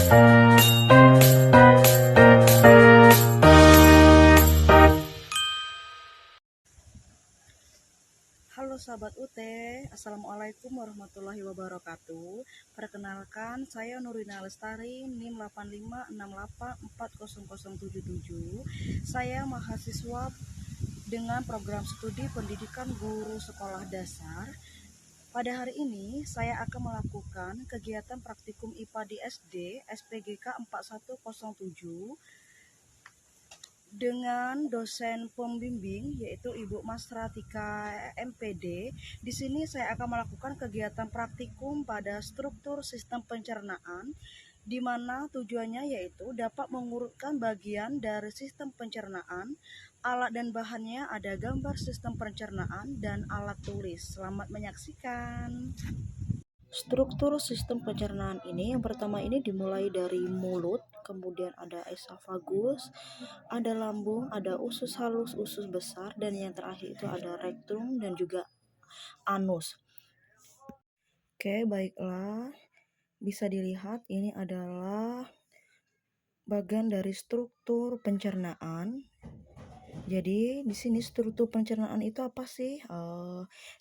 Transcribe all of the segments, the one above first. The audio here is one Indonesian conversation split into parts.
Halo sahabat UT, Assalamualaikum warahmatullahi wabarakatuh. Perkenalkan, saya Nurina Lestari, NIM 8568400077. Saya mahasiswa dengan program studi pendidikan guru sekolah dasar. Pada hari ini, saya akan melakukan kegiatan praktikum IPA di SD SPGK 4107 dengan dosen pembimbing yaitu Ibu Mas Ratika MPD. Di sini saya akan melakukan kegiatan praktikum pada struktur sistem pencernaan, di mana tujuannya yaitu dapat mengurutkan bagian dari sistem pencernaan. Alat dan bahannya ada gambar sistem pencernaan dan alat tulis. Selamat menyaksikan. Struktur sistem pencernaan ini yang pertama ini dimulai dari mulut, kemudian ada esofagus, ada lambung, ada usus halus, usus besar, dan yang terakhir itu ada rektum dan juga anus. Oke, baiklah. Bisa dilihat ini adalah bagian dari struktur pencernaan. Jadi di sini struktur pencernaan itu apa sih?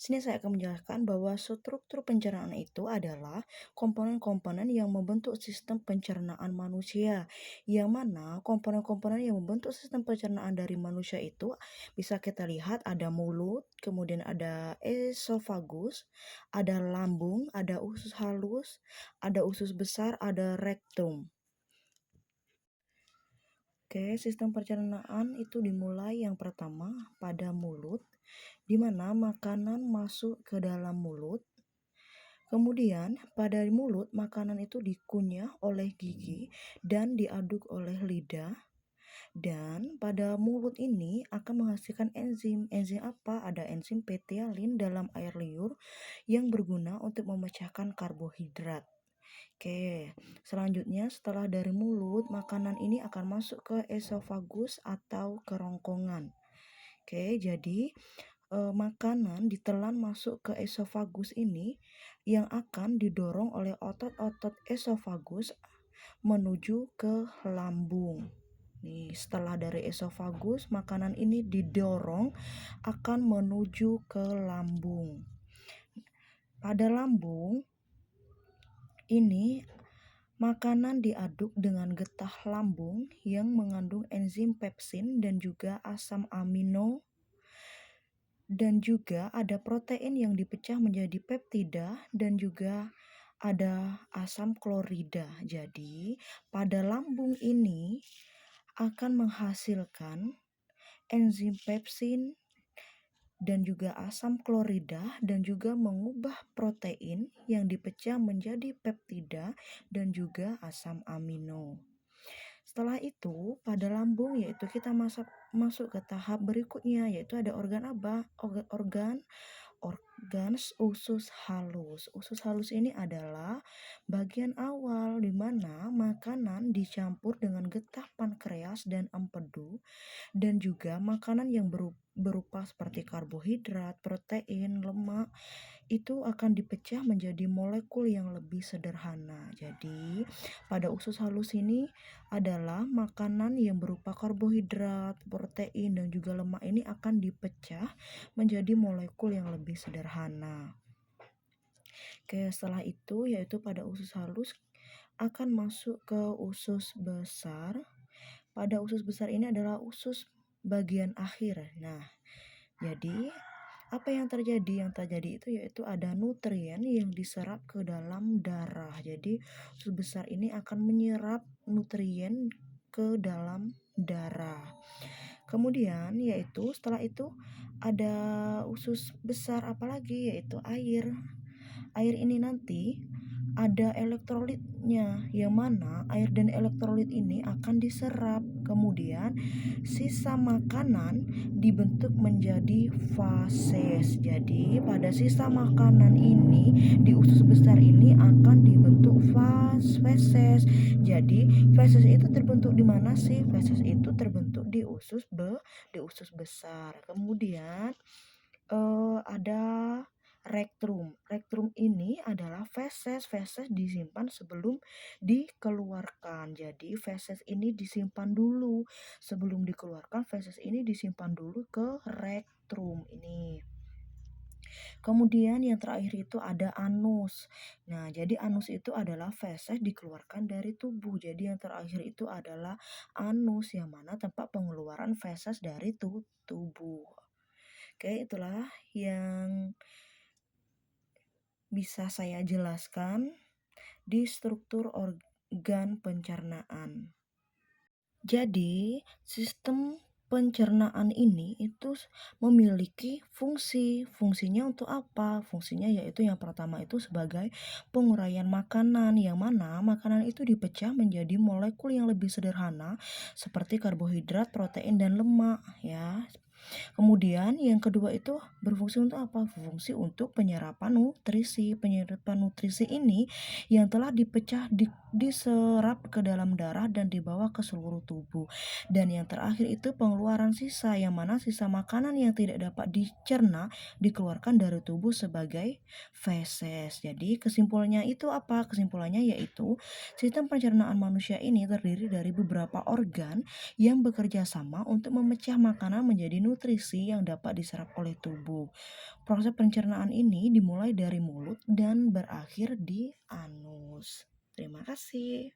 Sini saya akan menjelaskan bahwa struktur pencernaan itu adalah komponen-komponen yang membentuk sistem pencernaan manusia. Yang mana komponen-komponen yang membentuk sistem pencernaan dari manusia itu bisa kita lihat ada mulut, kemudian ada esofagus, ada lambung, ada usus halus, ada usus besar, ada rektum. Oke, sistem pencernaan itu dimulai yang pertama pada mulut, di mana makanan masuk ke dalam mulut. Kemudian pada mulut makanan itu dikunyah oleh gigi dan diaduk oleh lidah. Dan pada mulut ini akan menghasilkan enzim. Enzim apa? Ada enzim petialin dalam air liur yang berguna untuk memecahkan karbohidrat. Oke, selanjutnya setelah dari mulut, makanan ini akan masuk ke esofagus atau kerongkongan. Oke, jadi makanan ditelan masuk ke esofagus ini yang akan didorong oleh otot-otot esofagus menuju ke lambung. Nih, setelah dari esofagus, makanan ini didorong akan menuju ke lambung. Pada lambung ini makanan diaduk dengan getah lambung yang mengandung enzim pepsin dan juga asam amino, dan juga ada protein yang dipecah menjadi peptida dan juga ada asam klorida. Jadi pada lambung ini akan menghasilkan enzim pepsin dan juga asam klorida dan juga mengubah protein yang dipecah menjadi peptida dan juga asam amino. Setelah itu pada lambung yaitu kita masuk ke tahap berikutnya yaitu ada organ apa? Organ usus halus. Usus halus ini adalah bagian awal di mana makanan dicampur dengan getah pankreas dan empedu dan juga makanan yang berupa seperti karbohidrat, protein, lemak itu akan dipecah menjadi molekul yang lebih sederhana. Jadi pada usus halus ini adalah makanan yang berupa karbohidrat, protein dan juga lemak ini akan dipecah menjadi molekul yang lebih sederhana. Oke, setelah itu yaitu pada usus halus akan masuk ke usus besar. Pada usus besar ini adalah usus bagian akhir. Nah, jadi apa yang terjadi? Yang terjadi itu yaitu ada nutrien yang diserap ke dalam darah. Jadi usus besar ini akan menyerap nutrien ke dalam darah. Kemudian yaitu setelah itu ada usus besar apalagi yaitu air. Air ini nanti ada elektrolitnya, yang mana air dan elektrolit ini akan diserap. Kemudian sisa makanan dibentuk menjadi fases. Jadi pada sisa makanan ini di usus besar ini akan dibentuk feses. Jadi feses itu terbentuk di mana sih? Feses itu terbentuk di usus besar. Kemudian ada rektrum. Rektrum ini adalah feses. Feses disimpan sebelum dikeluarkan. Jadi feses ini disimpan dulu. Sebelum dikeluarkan, feses ini disimpan dulu ke rektrum ini. Kemudian yang terakhir itu ada anus. Nah, jadi anus itu adalah feses dikeluarkan dari tubuh. Jadi yang terakhir itu adalah anus, yang mana tempat pengeluaran feses dari tubuh. Oke, itulah yang bisa saya jelaskan di struktur organ pencernaan. Jadi, sistem pencernaan ini itu memiliki fungsi. Fungsinya untuk apa? Fungsinya yaitu yang pertama itu sebagai penguraian makanan, yang mana makanan itu dipecah menjadi molekul yang lebih sederhana seperti karbohidrat, protein, dan lemak ya. Kemudian yang kedua itu berfungsi untuk apa? Berfungsi untuk penyerapan nutrisi. Penyerapan nutrisi ini yang telah dipecah diserap ke dalam darah dan dibawa ke seluruh tubuh. Dan yang terakhir itu pengeluaran sisa, yang mana sisa makanan yang tidak dapat dicerna dikeluarkan dari tubuh sebagai feses. Jadi kesimpulannya itu apa? Kesimpulannya yaitu sistem pencernaan manusia ini terdiri dari beberapa organ yang bekerja sama untuk memecah makanan menjadi nutrisi yang dapat diserap oleh tubuh. Proses pencernaan ini dimulai dari mulut dan berakhir di anus. Terima kasih.